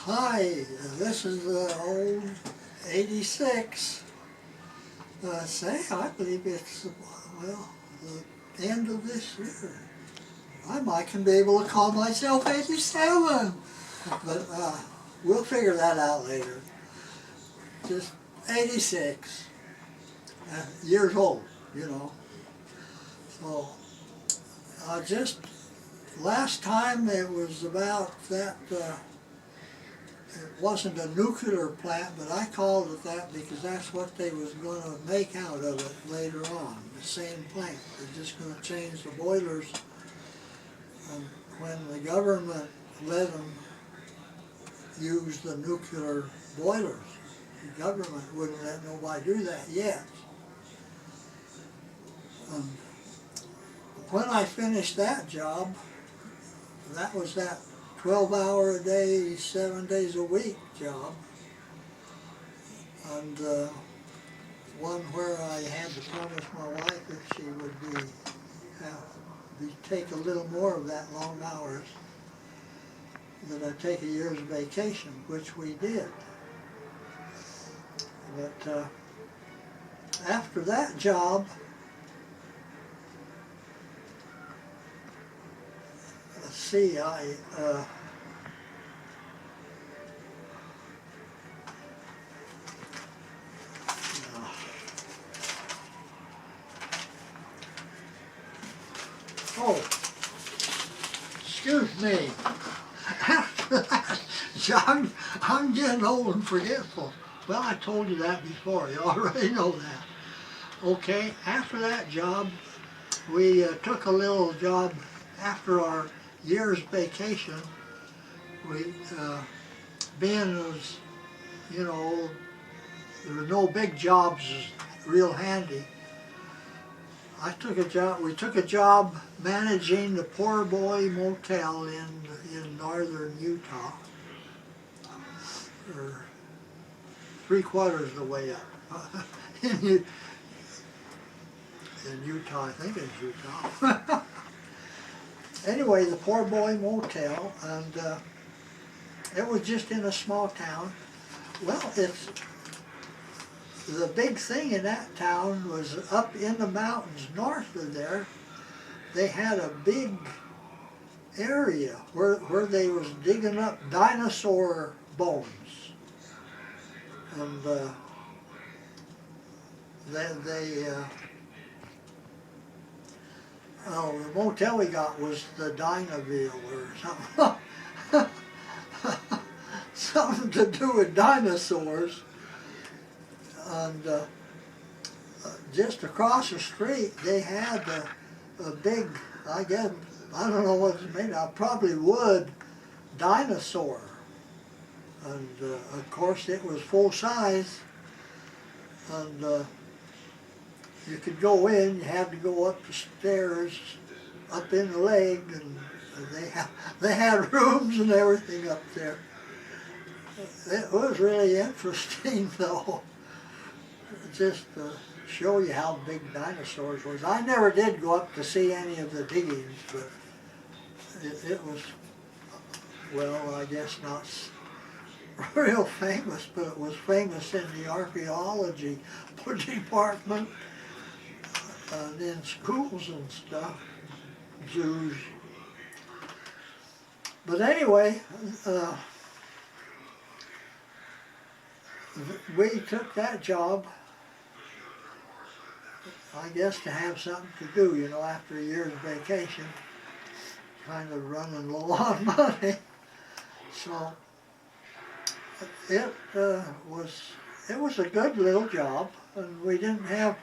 Hi, this is the old 86. I believe it's, well, the end of this year. I might can be able to call myself 87, but we'll figure that out later. Just 86 years old, you know. So, just last time it was about that. It wasn't a nuclear plant, but I called it that because that's what they was going to make out of it later on, the same plant. They're just going to change the boilers. And when the government let them use the nuclear boilers, the government wouldn't let nobody do that yet. And when I finished that job, that was that 12-hour a day, 7 days a week job, and one where I had to promise my wife that she would take a little more of that long hours, that I'd take a year's vacation, which we did. But after that job, let's see, oh, excuse me. After that job, I'm getting old and forgetful. Well, I told you that before. You already know that. Okay, after that job, we took a little job after our year's vacation. We, being as, you know, there were no big jobs real handy. We took a job managing the Poor Boy Motel in northern Utah, or 3/4 of the way up. in Utah, I think it's Utah. Anyway, the Poor Boy Motel, and it was just in a small town. Well, the big thing in that town was up in the mountains north of there. They had a big area where they was digging up dinosaur bones. And the motel we got was the Dinaville or something. Something to do with dinosaurs. And just across the street they had a big, I guess, I don't know what it's made of, probably wood dinosaur. And of course it was full size, and you could go in, you had to go up the stairs, up in the leg, and they had rooms and everything up there. It was really interesting though, just to show you how big dinosaurs was. I never did go up to see any of the diggings, but it was, well, I guess not real famous, but it was famous in the archaeology department and in schools and stuff, zoos. But anyway, we took that job, I guess, to have something to do, you know, after a year's vacation, kind of running low on money. So it was a good little job, and we didn't have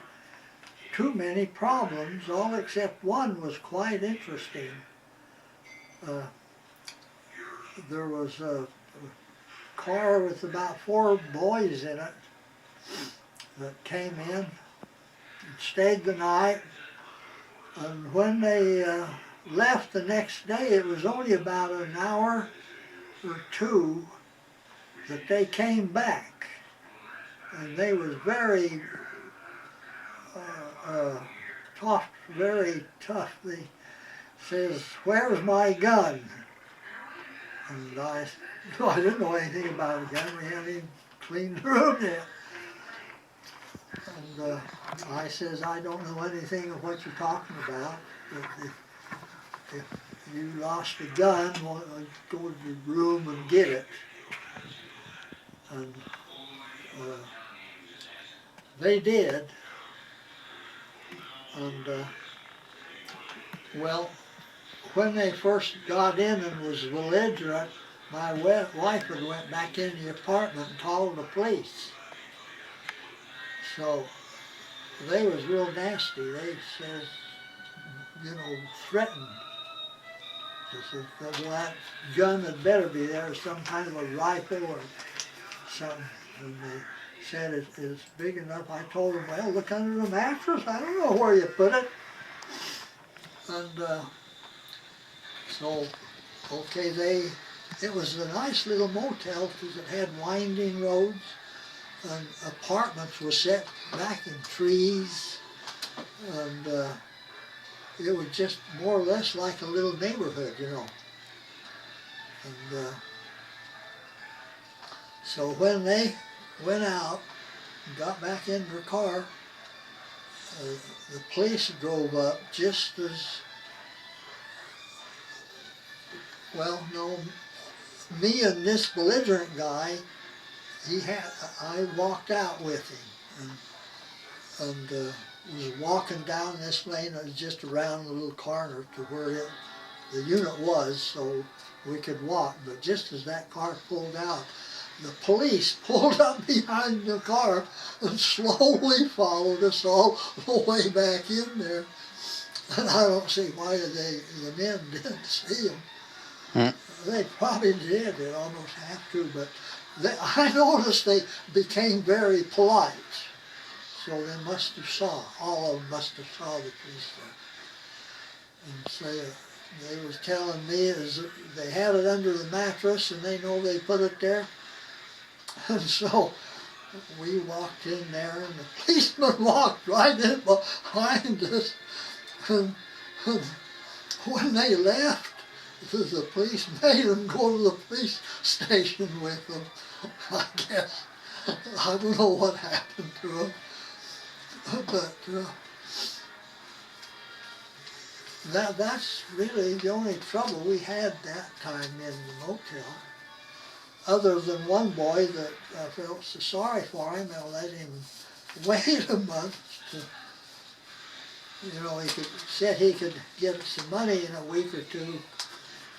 too many problems, all except one was quite interesting. There was a car with about 4 boys in it that came in and stayed the night, and when they left the next day, it was only about an hour or 2 that they came back, and they was very talked very tough. They says, "Where's my gun?" And I didn't know anything about a gun. We hadn't even cleaned the room yet. And I says, I don't know anything of what you're talking about. But if you lost a gun, well, go to your room and get it. And they did. And well, when they first got in and was belligerent, my wife had went back in the apartment and called the police. So they was real nasty. They says, you know, threatened. They said, well, that gun had better be there, some kind of a rifle or something. And they said it's big enough. I told them, well, look under the mattress. I don't know where you put it. And so, okay, it was a nice little motel because it had winding roads, and apartments were set back in trees, and it was just more or less like a little neighborhood, you know. And so when they went out and got back in their car, the police drove up just as, well, no, me and this belligerent guy, I walked out with him and was walking down this lane. It was just around the little corner to where the unit was, so we could walk. But just as that car pulled out, the police pulled up behind the car and slowly followed us all the way back in there. And I don't see why the men didn't see them. They probably did, they almost have to, but I noticed they became very polite. So they must have saw, all of them must have saw the police there. And so they was telling me they had it under the mattress and they know they put it there. And so we walked in there and the policeman walked right in behind us. And when they left, the police made them go to the police station with them. I guess. I don't know what happened to them. But that's really the only trouble we had that time in the motel. Other than one boy that I felt so sorry for him, I let him wait a month to, you know, said he could get some money in a week or two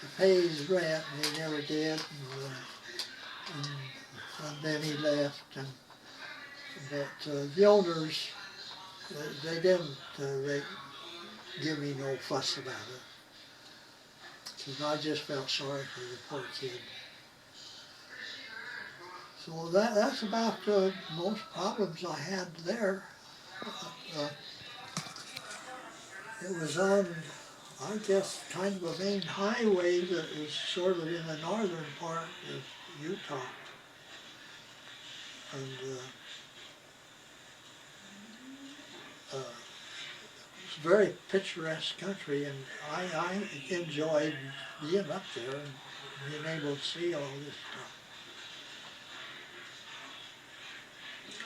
to pay his rent, and he never did. And then he left. But the owners, they didn't give me no fuss about it, because I just felt sorry for the poor kid. So that's about the most problems I had there. It was on, I guess, kind of a main highway that is sort of in the northern part of Utah. And it's a very picturesque country, and I enjoyed being up there and being able to see all this stuff.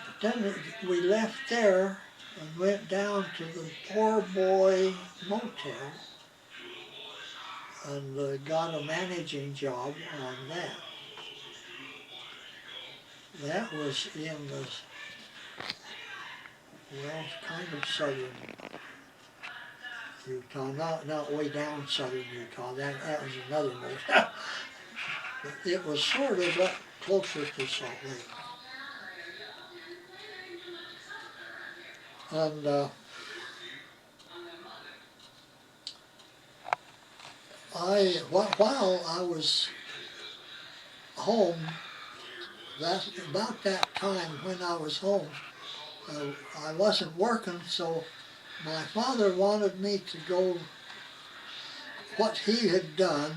But then we left there and went down to the Poor Boy Motel and got a managing job on that. That was in the, well, kind of southern Utah, not way down southern Utah. That was another motel. But it was sort of up closer to Salt Lake. And while I was home, about that time when I was home, I wasn't working, so my father wanted me to go. What he had done,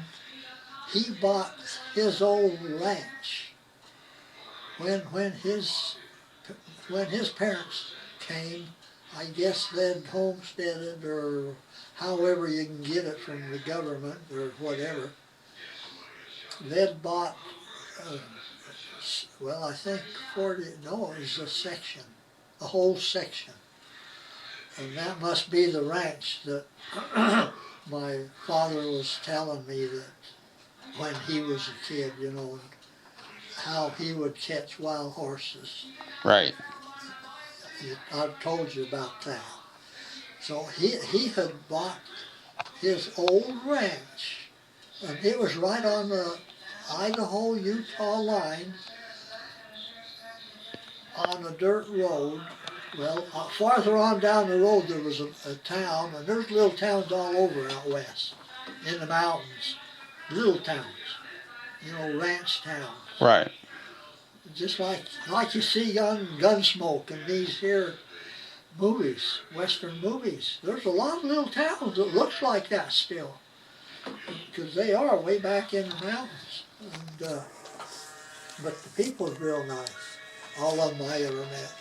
he bought his old ranch when his parents came. I guess they'd homesteaded, or however you can get it from the government or whatever. they'd bought, well, I think 40, no, it was a section, a whole section. And that must be the ranch that my father was telling me that when he was a kid, you know, how he would catch wild horses. Right. I've told you about that. So he had bought his old ranch, and it was right on the Idaho-Utah line on a dirt road. Well, farther on down the road there was a town, and there's little towns all over out west, in the mountains. Little towns, you know, ranch towns. Right. Just like you see on Gunsmoke and these here movies, Western movies. There's a lot of little towns that looks like that still, because they are way back in the mountains. And, but the people's real nice. All of them I ever met.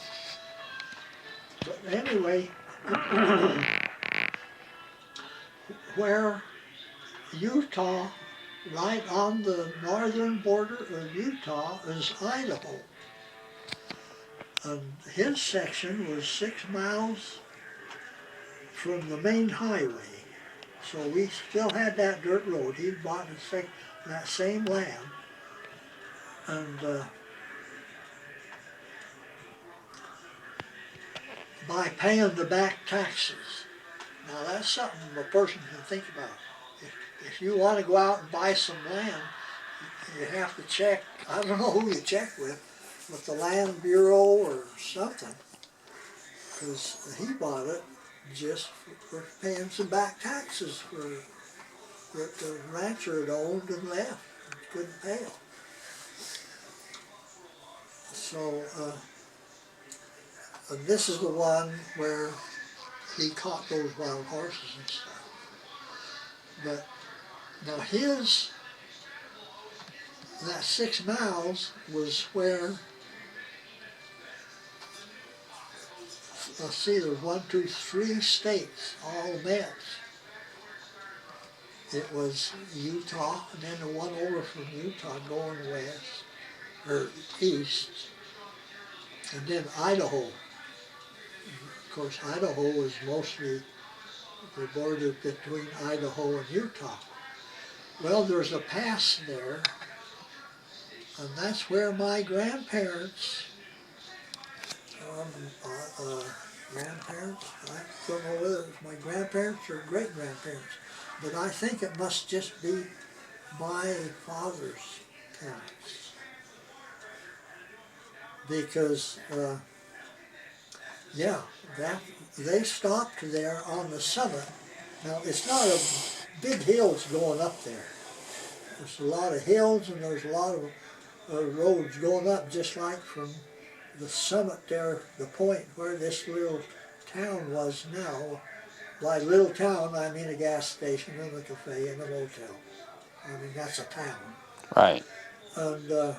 But anyway, where Utah, right on the northern border of Utah, is Idaho. And his section was 6 miles from the main highway. So we still had that dirt road. He'd bought that same land. And by paying the back taxes. Now that's something a person can think about. If you want to go out and buy some land, you have to check, I don't know who you check with the Land Bureau or something, because he bought it just for paying some back taxes that the rancher had owned and left and couldn't pay them. So, and this is the one where he caught those wild horses and stuff. But now that 6 miles was where, let's see, there's 1, 2, 3 states all met. It was Utah, and then the one over from Utah going west, or east, and then Idaho. Of course, Idaho is mostly the border between Idaho and Utah. Well, there's a pass there, and that's where my grandparents, grandparents, I don't know whether it's my grandparents or great-grandparents, but I think it must just be my father's parents. Because, yeah, they stopped there on the summit. Now, it's not a big hills going up there. There's a lot of hills and there's a lot of roads going up, just like from the summit there, the point where this little town was now. By little town, I mean a gas station and a cafe and a motel. I mean, that's a town. Right. And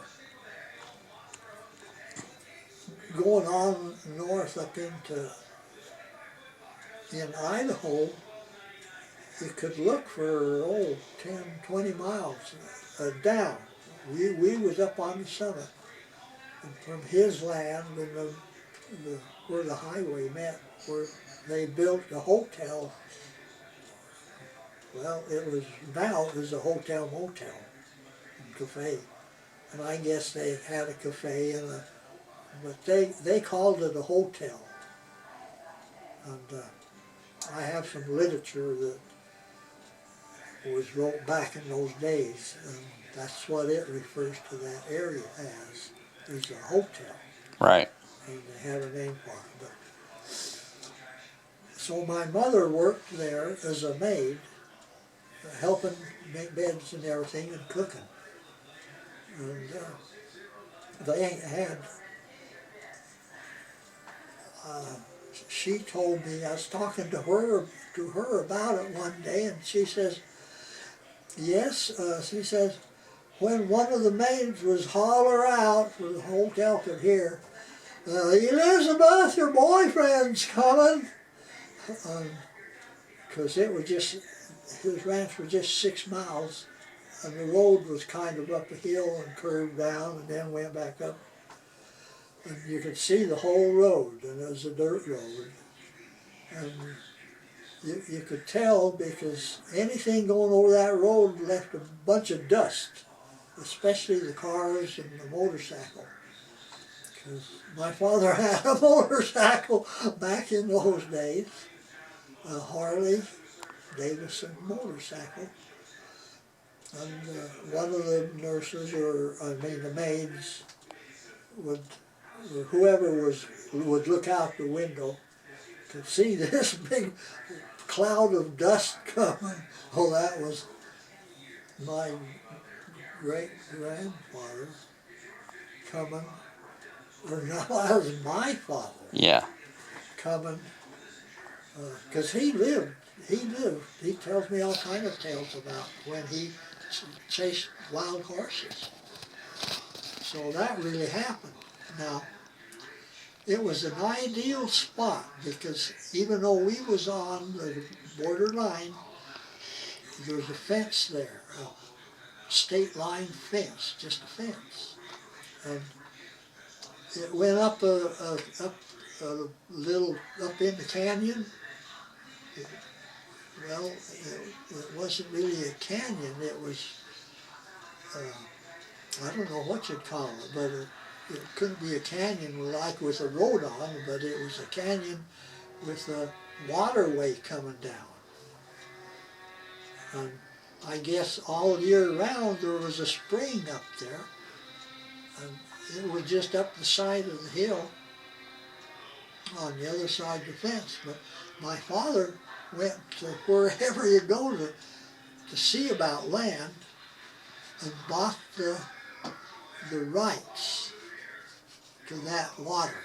going on north up in Idaho, you could look for, 10, 20 miles down. We was up on the summit. And from his land and where the highway met, where they built a hotel. Well, it was a hotel motel and cafe. And I guess they had a cafe but they called it a hotel. And I have some literature that was wrote back in those days, and that's what it refers to that area as, is a hotel. Right. And they had a name for it. But, so my mother worked there as a maid, helping make beds and everything and cooking. And they had, she told me, I was talking to her about it one day, and she says, yes, she says, when one of the maids was holler out, for the hotel could hear, Elizabeth, your boyfriend's coming. Because it was just, his ranch was just 6 miles and the road was kind of up a hill and curved down and then went back up. And you could see the whole road, and it was a dirt road. And you could tell because anything going over that road left a bunch of dust, especially the cars and the motorcycle. Because my father had a motorcycle back in those days, a Harley Davidson motorcycle. And one of the nurses, the maids, or whoever would look out the window, could see this big cloud of dust coming. Oh, that was my great-grandfather coming, or no, that was my father. Yeah. Coming, because he tells me all kinds of tales about when he chased wild horses. So that really happened. Now, it was an ideal spot because even though we was on the borderline, there was a fence there, a state line fence, just a fence. And it went up a little up in the canyon. Well, it wasn't really a canyon. It was, I don't know what you'd call it, but it couldn't be a canyon like with a road on, but it was a canyon with a waterway coming down. And I guess all year round there was a spring up there, and it was just up the side of the hill on the other side of the fence. But my father went to wherever you go to see about land and bought the rights to that water.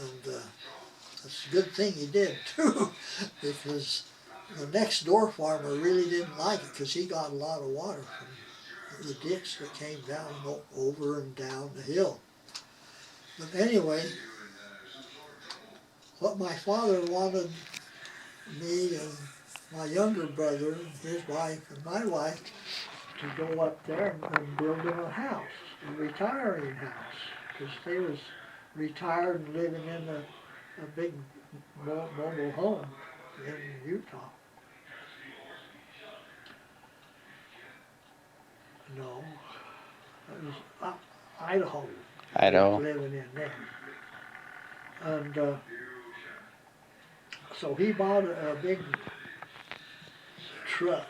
And it's a good thing he did too, because the next door farmer really didn't like it because he got a lot of water from the ditch that came down over and down the hill. But anyway, what my father wanted me and my younger brother and his wife and my wife to go up there and build him a house, a retiring house, because they was retired and living in a big mobile home in Utah. No, it was Idaho. Idaho. Living in there. And so he bought a big truck.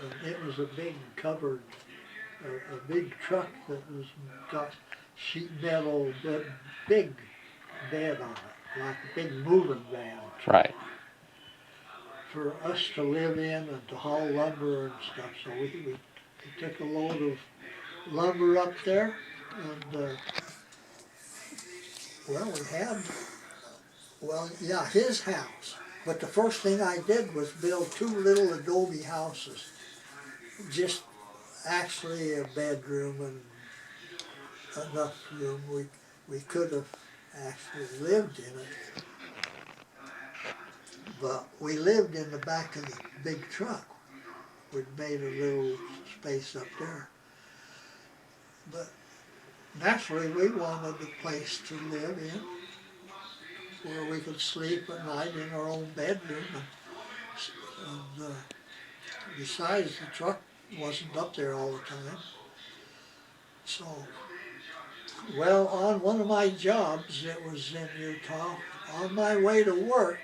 And it was a big covered, a big truck that was got sheet metal, big bed on it, like a big moving van. Right. For us to live in and to haul lumber and stuff. So we took a load of lumber up there, and his house. But the first thing I did was build 2 little adobe houses. Just actually a bedroom and enough room we could have actually lived in it. But we lived in the back of the big truck. We'd made a little space up there. But naturally we wanted a place to live in where we could sleep at night in our own bedroom. And besides, the truck wasn't up there all the time. So, well, on one of my jobs, it was in Utah, on my way to work,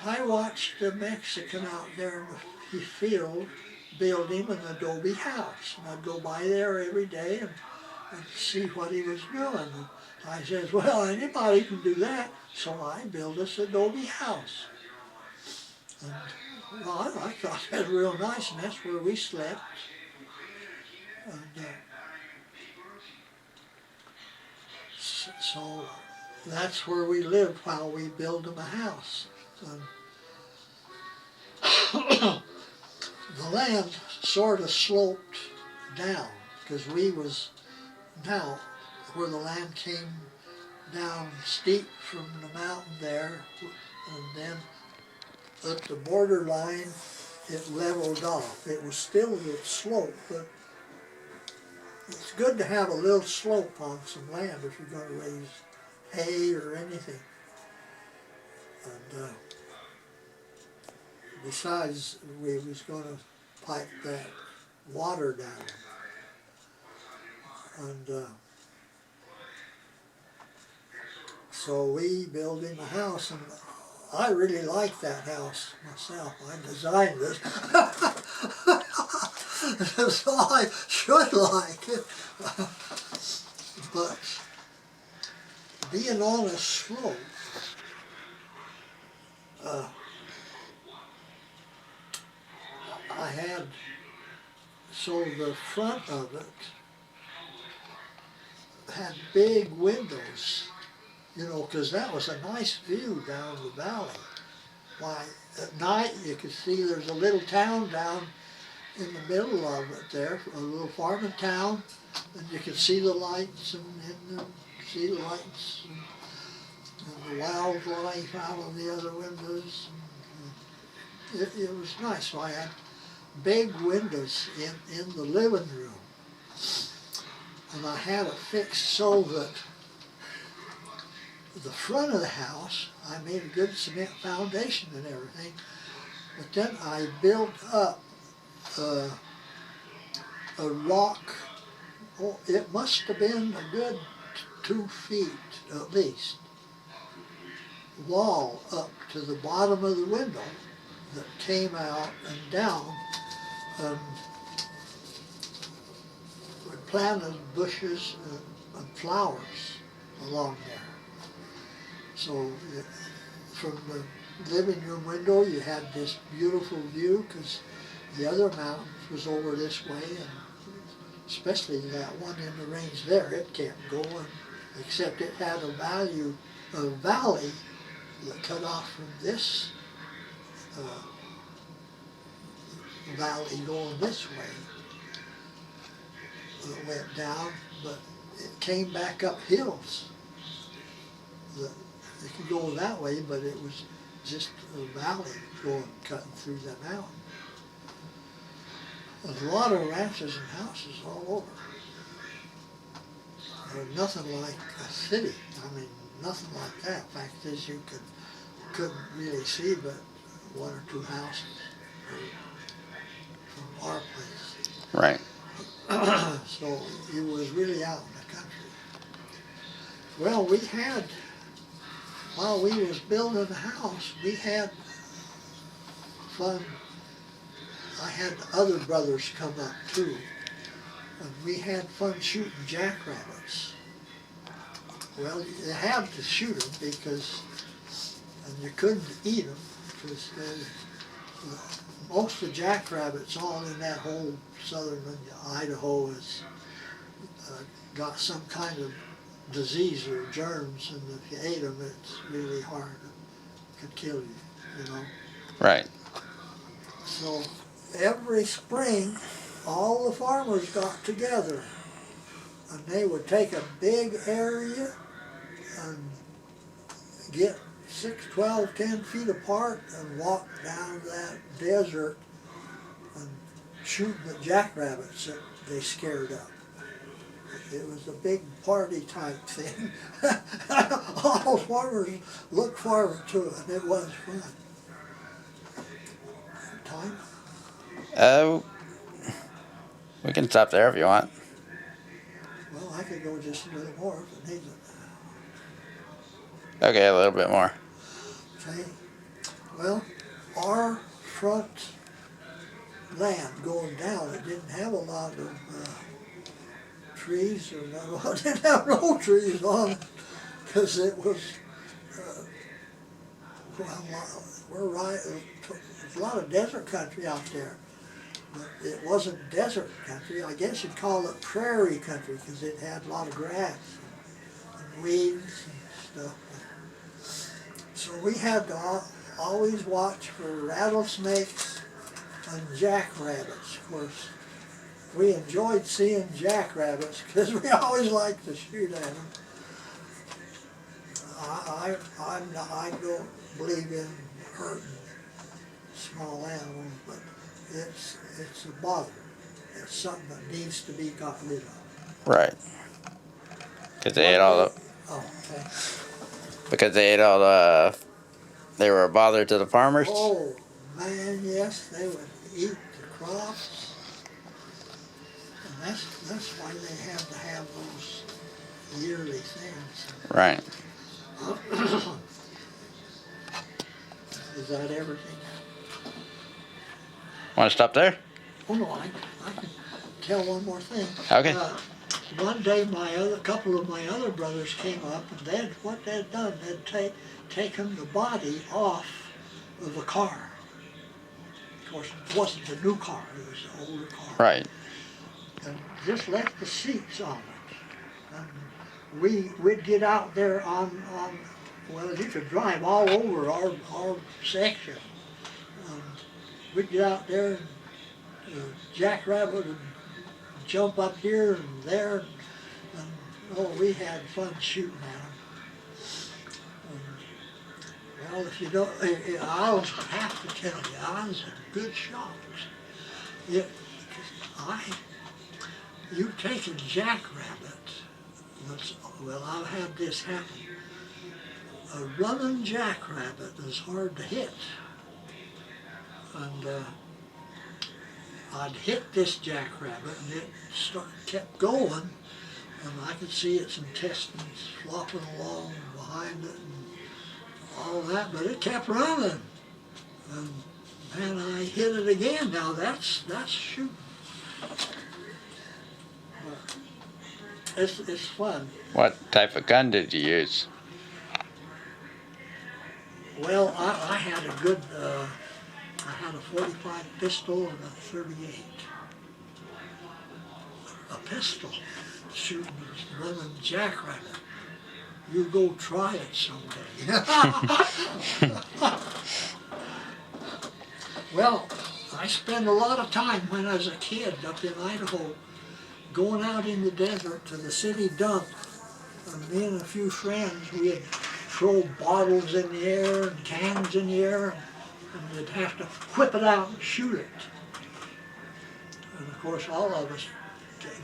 I watched a Mexican out there in the field building an adobe house. And I'd go by there every day and see what he was doing. And I says, well, anybody can do that. So I built this adobe house. And well, I thought that was real nice, and that's where we slept. And so that's where we lived while we built him a house. And the land sort of sloped down, because we was now where the land came down steep from the mountain there, and then at the borderline it leveled off. It was still a slope, but it's good to have a little slope on some land if you're going to raise hay or anything. And besides, we was going to pipe that water down. And so we built him a house, and I really liked that house myself. I designed it. So I should like it. But being on a slope, I had, so the front of it had big windows, you know, because that was a nice view down the valley. Why, at night you could see there's a little town down in the middle of it there, a little farming town, and you could see the lights and see the lights and the wildlife out on the other windows. It was nice. So I had big windows in the living room, and I had it fixed so that the front of the house, I made a good cement foundation and everything, but then I built up a rock, oh, it must have been a good 2 feet at least, wall up to the bottom of the window that came out and down, and we planted bushes and flowers along there. So from the living room window you had this beautiful view, because the other mountains was over this way, and especially that one in the range there, it kept going, except it had a valley that cut off from this valley going this way. It went down, but it came back up hills. It could go that way, but it was just a valley cutting through the mountain. There's a lot of ranches and houses all over. There's nothing like a city. I mean, nothing like that. In fact is, you couldn't really see but 1 or 2 houses from our place. Right. So it was really out in the country. Well, we had, while we was building the house, we had fun. I had other brothers come up too, and we had fun shooting jackrabbits. Well, you had to shoot them because, and you couldn't eat them because most of the jackrabbits all in that whole southern Idaho has got some kind of disease or germs, and if you ate them, it's really hard. It could kill you, you know. Right. So every spring, all the farmers got together, and they would take a big area and get 6, 12, 10 feet apart and walk down that desert and shoot the jackrabbits that they scared up. It was a big party type thing. All farmers looked forward to it, and it was fun. Time? We can stop there if you want. Well, I could go just a little more if it needs it. Okay, a little bit more. Okay. Well, our front land going down, it didn't have a lot of trees, or well, it didn't have no trees on it, because it was, we're right, there's a lot of desert country out there, but it wasn't desert country. I guess you'd call it prairie country, because it had a lot of grass and weeds and stuff. So we had to always watch for rattlesnakes and jackrabbits. Of course, we enjoyed seeing jackrabbits because we always liked to shoot at them. I don't believe in hurting small animals, but it's a bother. It's something that needs to be got rid of. Right. Because they ate all the. Oh, okay. Because they ate all the. They were a bother to the farmers. Oh man, yes, they would eat the crops, and that's why they have to have those yearly things. Right. Is that everything? Want to stop there? Oh no, I can tell one more thing. Okay. One day, couple of my other brothers came up, and what they'd done, they'd taken the body off of a car. Of course, it wasn't a new car; it was an older car. Right. And just left the seats on it. And we'd get out there well, you could drive all over our section. And we'd get out there, and the jackrabbit would jump up here and there, and oh, we had fun shooting at them. And, well, if you don't, I was have to tell you, I was a good shot. You take a jackrabbit. Well, I've had this happen. A running jackrabbit is hard to hit, and I'd hit this jackrabbit, and it kept going, and I could see its intestines flopping along behind it and all that, but it kept running. And then I hit it again. Now that's shooting. But it's fun. What type of gun did you use? Well, I had a good. I had a 45 pistol and a 38. A pistol shooting a running jackrabbit. You go try it someday. Well, I spent a lot of time when I was a kid up in Idaho going out in the desert to the city dump. And me and a few friends, we'd throw bottles in the air and cans in the air, and we'd have to whip it out and shoot it. And of course, all of us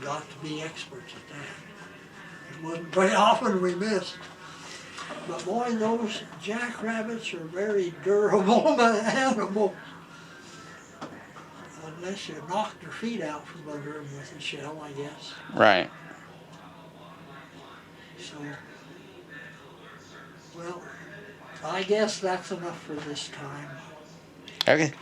got to be experts at that. It wasn't very often we missed. But boy, those jackrabbits are very durable animals. Unless you knock their feet out from under them with a shell, I guess. Right. So, well, I guess that's enough for this time. Okay.